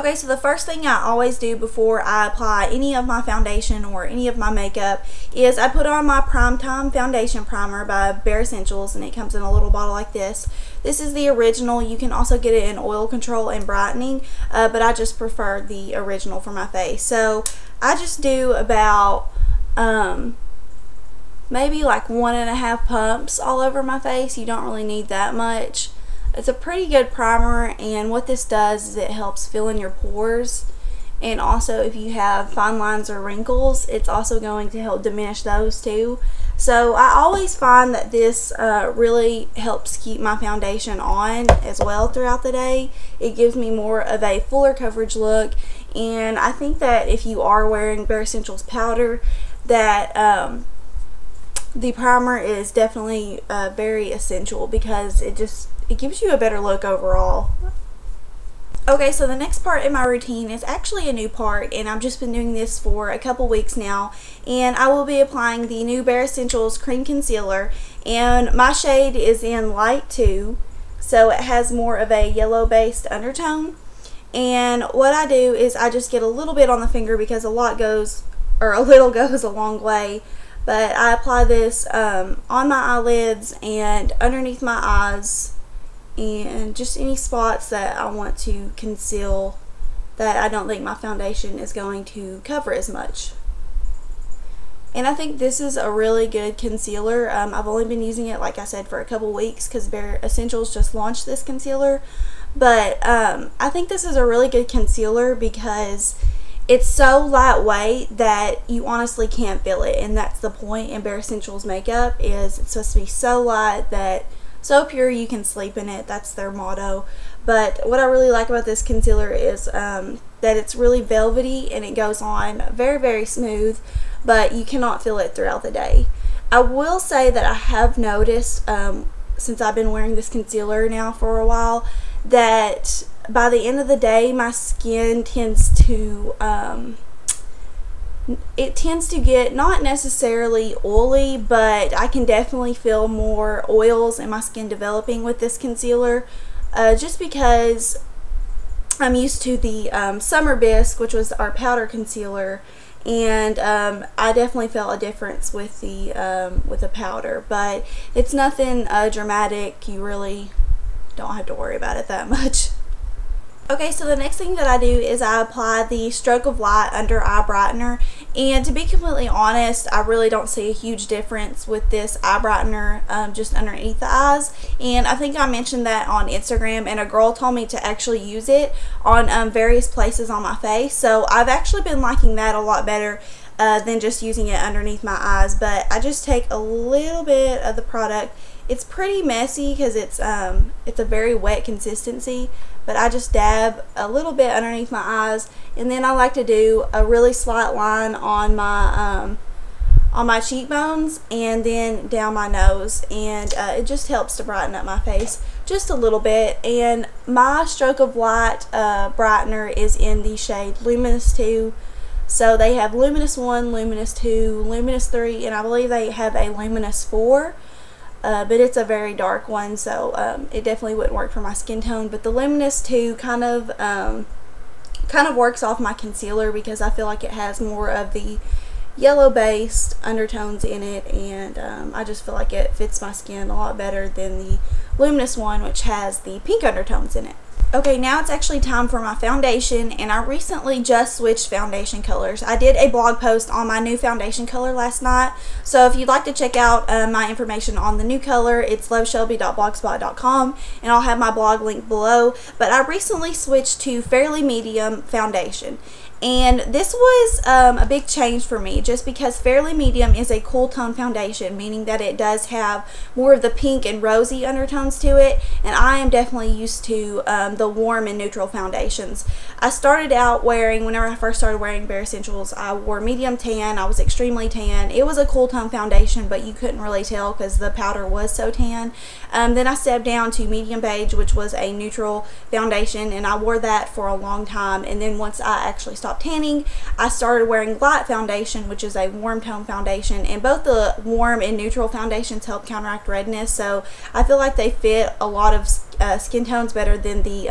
Okay, so the first thing I always do before I apply any of my foundation or any of my makeup is I put on my Primetime Foundation Primer by Bare Escentuals, and it comes in a little bottle like this. This is the original. You can also get it in oil control and brightening, but I just prefer the original for my face. So I just do about maybe like 1.5 pumps all over my face. You don't really need that much. It's a pretty good primer, and what this does is it helps fill in your pores, and also if you have fine lines or wrinkles, it's also going to help diminish those too. So I always find that this really helps keep my foundation on as well throughout the day. It gives me more of a fuller coverage look, and I think that if you are wearing Bare Escentuals powder, that the primer is definitely very essential because it gives you a better look overall. Okay, so the next part in my routine is actually a new part, and I've just been doing this for a couple weeks now, and I will be applying the new Bare Escentuals Cream Concealer, and my shade is in Light 2, so it has more of a yellow based undertone. And what I do is I just get a little bit on the finger because a little goes a long way. But I apply this on my eyelids and underneath my eyes, and just any spots that I want to conceal that I don't think my foundation is going to cover as much. And I think this is a really good concealer. I've only been using it, like I said, for a couple weeks because Bare Escentuals just launched this concealer. But I think this is a really good concealer because it's so lightweight that you honestly can't feel it, and that's the point in Bare Escentuals makeup, is it's supposed to be so light that so pure you can sleep in it. That's their motto. But what I really like about this concealer is that it's really velvety and it goes on very, very smooth, but you cannot feel it throughout the day. I will say that I have noticed since I've been wearing this concealer now for a while that by the end of the day my skin tends to get not necessarily oily, but I can definitely feel more oils in my skin developing with this concealer, just because I'm used to the Summer Bisque, which was our powder concealer, and I definitely felt a difference with the powder, but it's nothing dramatic. You really don't have to worry about it that much. Okay, so the next thing that I do is I apply the Stroke of Light Under Eye Brightener, and to be completely honest, I really don't see a huge difference with this eye brightener just underneath the eyes. And I think I mentioned that on Instagram, and a girl told me to actually use it on various places on my face, so I've actually been liking that a lot better than just using it underneath my eyes. But I just take a little bit of the product. It's pretty messy because it's a very wet consistency, but I just dab a little bit underneath my eyes, and then I like to do a really slight line on my cheekbones and then down my nose, and it just helps to brighten up my face just a little bit. And my Stroke of Light brightener is in the shade Luminous 2. So they have Luminous 1, Luminous 2, Luminous 3, and I believe they have a Luminous 4. But it's a very dark one, so it definitely wouldn't work for my skin tone. But the Luminous 2 kind of works off my concealer because I feel like it has more of the yellow-based undertones in it, and I just feel like it fits my skin a lot better than the Luminous 1, which has the pink undertones in it. Okay, now it's actually time for my foundation, and I recently just switched foundation colors. I did a blog post on my new foundation color last night, so if you'd like to check out my information on the new color, it's loveshelby.blogspot.com, and I'll have my blog link below. But I recently switched to Fairly Medium foundation, and this was a big change for me just because Fairly Medium is a cool tone foundation, meaning that it does have more of the pink and rosy undertones to it, and I am definitely used to the warm and neutral foundations. I started out wearing, whenever I first started wearing Bare Escentuals, I wore medium tan. I was extremely tan. It was a cool tone foundation, but you couldn't really tell because the powder was so tan. Then I stepped down to medium beige, which was a neutral foundation, and I wore that for a long time. And then once I actually stopped tanning, I started wearing light foundation, which is a warm tone foundation, and both the warm and neutral foundations help counteract redness, so I feel like they fit a lot of skin tones better than the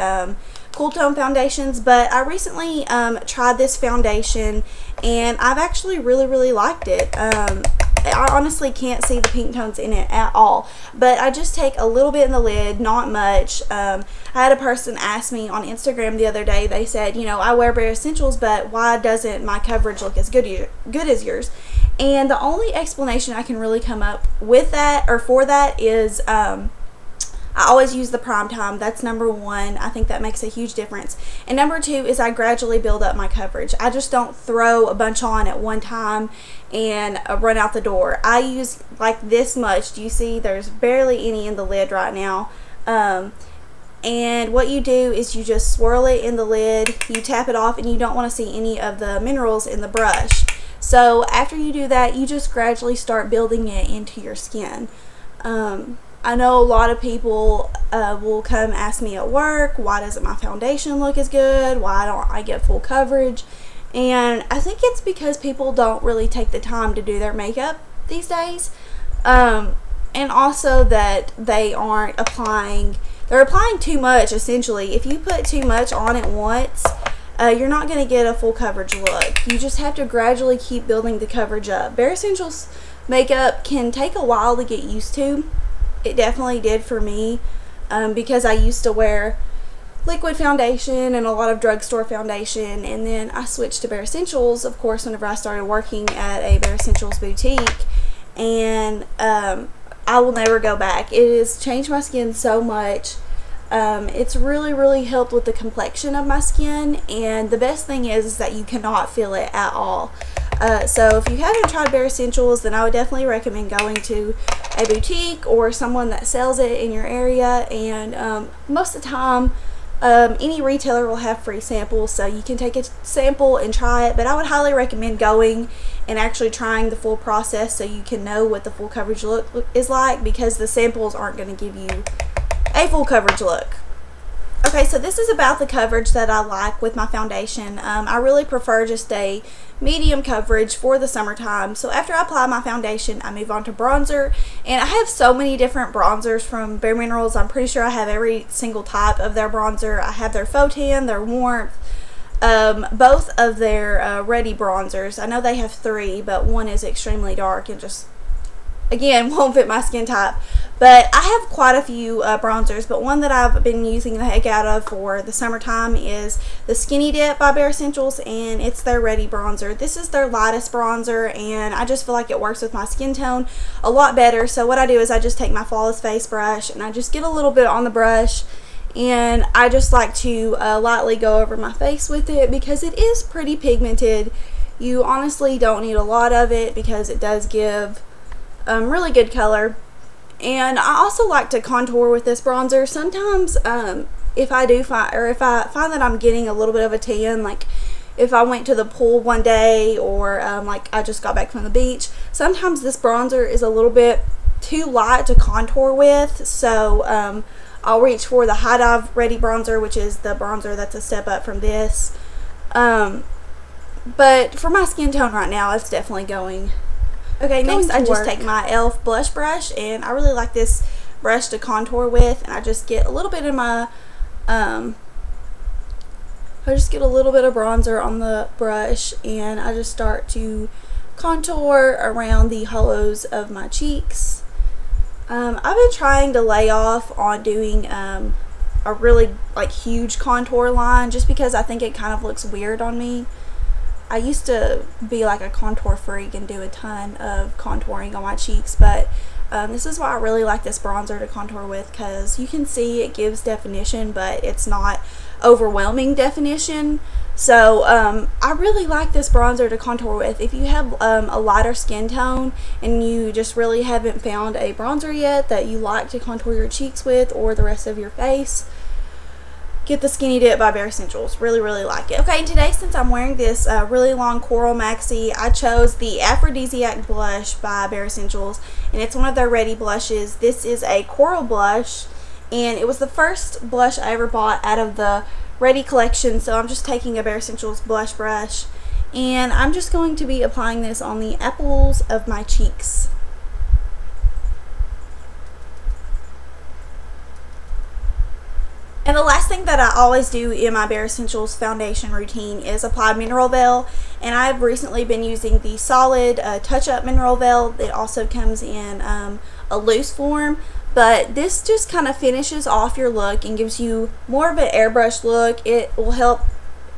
cool tone foundations, but I recently tried this foundation and I've actually really liked it. I honestly can't see the pink tones in it at all, but I just take a little bit in the lid, not much. I had a person ask me on Instagram the other day, they said, you know, I wear Bare Essentials, but why doesn't my coverage look as good as yours? And the only explanation I can really come up with that, or for that, is I always use the prime time. That's number one. I think that makes a huge difference. And number two is I gradually build up my coverage. I just don't throw a bunch on at one time and run out the door. I use like this much. Do you see there's barely any in the lid right now? And what you do is you just swirl it in the lid, you tap it off, and you don't want to see any of the minerals in the brush. So after you do that, you just gradually start building it into your skin. I know a lot of people will come ask me at work, why doesn't my foundation look as good? Why don't I get full coverage? And I think it's because people don't really take the time to do their makeup these days. And also that they aren't applying, they're applying too much essentially. If you put too much on at once, you're not going to get a full coverage look. You just have to gradually keep building the coverage up. Bare Essentials makeup can take a while to get used to. It definitely did for me, because I used to wear liquid foundation and a lot of drugstore foundation, and then I switched to Bare Essentials, of course, whenever I started working at a Bare Essentials boutique, and I will never go back. It has changed my skin so much. It's really helped with the complexion of my skin, and the best thing is that you cannot feel it at all. So if you haven't tried Bare Essentials, then I would definitely recommend going to a boutique or someone that sells it in your area. And most of the time, any retailer will have free samples, so you can take a sample and try it. But I would highly recommend going and actually trying the full process so you can know what the full coverage look is like, because the samples aren't going to give you a full coverage look. Okay, so this is about the coverage that I like with my foundation. I really prefer just a medium coverage for the summertime. So after I apply my foundation, I move on to bronzer, and I have so many different bronzers from Bare Minerals. I'm pretty sure I have every single type of their bronzer. I have their faux tan, their warmth, both of their ready bronzers. I know they have three, but one is extremely dark and just, again, won't fit my skin type. But I have quite a few bronzers, but one that I've been using the heck out of for the summertime is the Skinny Dip by Bare Essentials, and it's their Ready bronzer. This is their lightest bronzer, and I just feel like it works with my skin tone a lot better. So what I do is I just take my Flawless Face brush, and I just get a little bit on the brush, and I just like to lightly go over my face with it, because it is pretty pigmented. You honestly don't need a lot of it, because it does give really good color. And I also like to contour with this bronzer. Sometimes if I find that I'm getting a little bit of a tan, like if I went to the pool one day, or like I just got back from the beach, sometimes this bronzer is a little bit too light to contour with. So I'll reach for the High Dive Ready bronzer, which is the bronzer that's a step up from this. But for my skin tone right now, it's definitely going. Okay, next I just take my e.l.f. blush brush, and I really like this brush to contour with, and I just get a little bit of my, I just get a little bit of bronzer on the brush, and I just start to contour around the hollows of my cheeks. I've been trying to lay off on doing a really like huge contour line, just because I think it kind of looks weird on me. I used to be like a contour freak and do a ton of contouring on my cheeks, but this is why I really like this bronzer to contour with, because you can see it gives definition, but it's not overwhelming definition. So I really like this bronzer to contour with. If you have a lighter skin tone and you just really haven't found a bronzer yet that you like to contour your cheeks with, or the rest of your face, get the Skinny Dip by Bare Essentials. Really like it. Okay, and today, since I'm wearing this really long coral maxi, I chose the Aphrodisiac blush by Bare Essentials, and it's one of their Ready blushes. This is a coral blush, and it was the first blush I ever bought out of the Ready collection. So I'm just taking a Bare Essentials blush brush, and I'm just going to be applying this on the apples of my cheeks. And the last thing that I always do in my Bare Essentials foundation routine is apply mineral veil. And I've recently been using the solid touch-up mineral veil. It also comes in a loose form. But this just kind of finishes off your look and gives you more of an airbrush look. It will help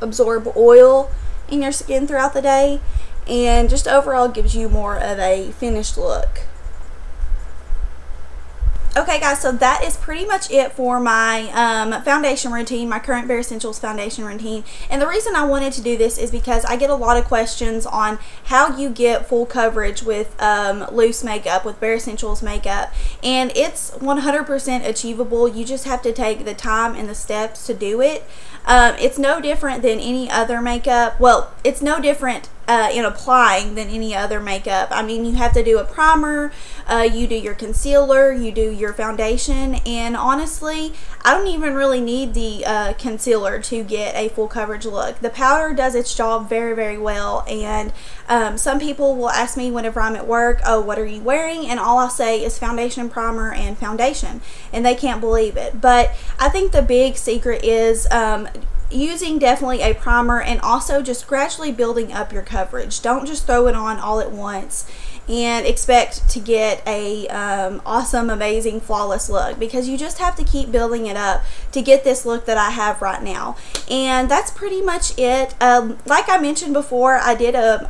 absorb oil in your skin throughout the day, and just overall gives you more of a finished look. Okay guys, so that is pretty much it for my foundation routine, my current Bare Essentials foundation routine. And the reason I wanted to do this is because I get a lot of questions on how you get full coverage with loose makeup, with Bare Essentials makeup. And it's 100% achievable. You just have to take the time and the steps to do it. It's no different than any other makeup. Well, it's no different in applying than any other makeup. I mean, you have to do a primer, you do your concealer, you do your foundation, and honestly, I don't even really need the concealer to get a full coverage look. The powder does its job very, very well, and some people will ask me whenever I'm at work, oh, what are you wearing? And all I'll say is foundation, primer, and foundation, and they can't believe it. But I think the big secret is using definitely a primer, and also just gradually building up your coverage. Don't just throw it on all at once and expect to get a awesome, amazing, flawless look, because you just have to keep building it up to get this look that I have right now. And that's pretty much it. Like I mentioned before, I did a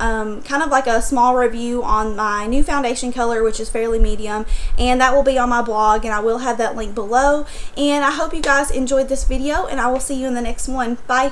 kind of like a small review on my new foundation color, which is fairly medium, and that will be on my blog, and I will have that link below. And I hope you guys enjoyed this video, and I will see you in the next one. Bye.